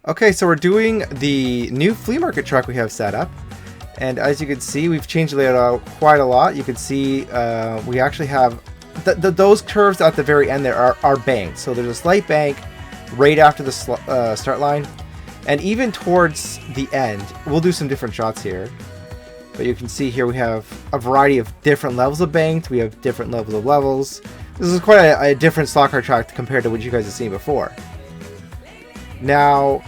Okay, so we're doing the new flea market truck we have set up. And as you can see, we've changed the layout quite a lot. You can see we actually have those curves at the very end there are banked. So there's a slight bank right after the start line. And even towards the end, we'll do some different shots here. But you can see here we have a variety of different levels of banked. We have different levels of levels. This is quite a different slot car track compared to what you guys have seen before. Now,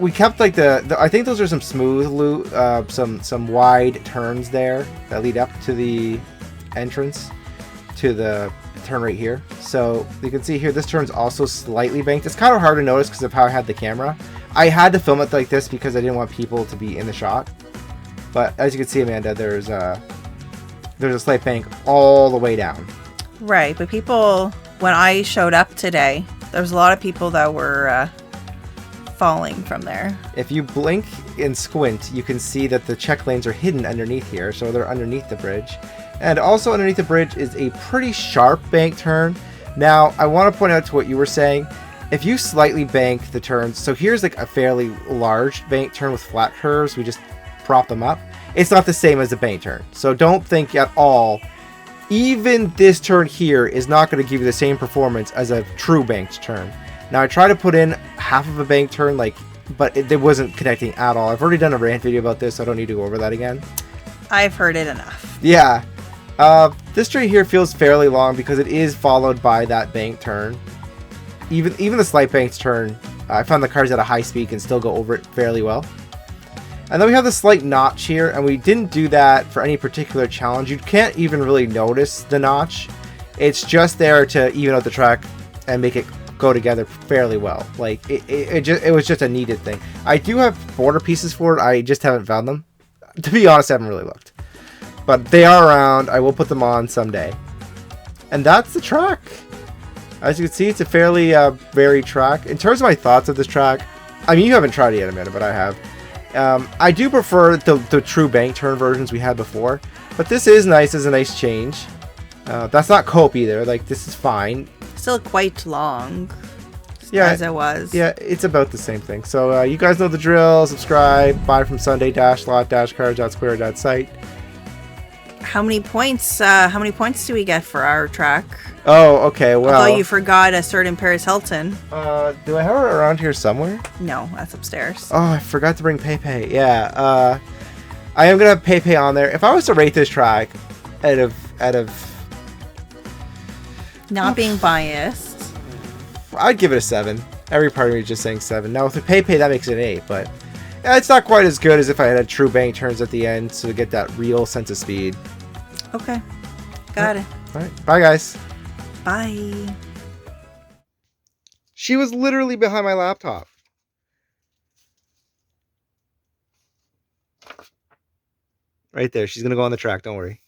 we kept like I think those are some smooth some wide turns there that lead up to the entrance to the turn right here. So you can see here this turn's also slightly banked. It's kind of hard to notice because of how I had the camera. I had to film it like this because I didn't want people to be in the shot. But as you can see, Amanda, there's a slight bank all the way down. Right, but people, when I showed up today, there was a lot of people that were falling from there. If you blink and squint, you can see that the check lanes are hidden underneath here, so they're underneath the bridge. And also underneath the bridge is a pretty sharp bank turn. Now, I want to point out to what you were saying. If you slightly bank the turns, so here's like a fairly large bank turn with flat curves, we just prop them up. It's not the same as a bank turn, so don't think at all. Even this turn here is not going to give you the same performance as a true banked turn. Now I try to put in half of a bank turn, but it wasn't connecting at all. I've already done a rant video about this, so I don't need to go over that again. I've heard it enough. Yeah. This straight here feels fairly long because it is followed by that bank turn. Even the slight banked turn, I found the cars at a high speed can still go over it fairly well. And then we have the slight notch here, and we didn't do that for any particular challenge. You can't even really notice the notch. It's just there to even out the track and make it go together fairly well. Like it was just a needed thing. I do have border pieces for it. I just haven't found them. To be honest, I haven't really looked. But they are around. I will put them on someday. And that's the track. As you can see, it's a fairly varied track. In terms of my thoughts of this track, I mean, you haven't tried it yet, Amanda, but I have. I do prefer the true bank turn versions we had before, but this is nice as a nice change. That's not cope either. Like, this is fine. Still quite long. Yeah, as it was. Yeah, it's about the same thing. So you guys know the drill. Subscribe. Buy from sunday-slot-cars.square.site. How many points? How many points do we get for our track? Oh, okay. Well, although you forgot a certain Paris Hilton. Do I have it around here somewhere? No, that's upstairs. Oh, I forgot to bring PayPay. Yeah. I am gonna have PayPay on there. If I was to rate this track, out of not being biased, I'd give it a 7. Every part of me is just saying 7. Now with the PayPay, that makes it an 8, but yeah, it's not quite as good as if I had a true bank turns at the end, so to get that real sense of speed. Okay, got it. All right, bye guys. Bye. She was literally behind my laptop. Right there. She's gonna go on the track. Don't worry.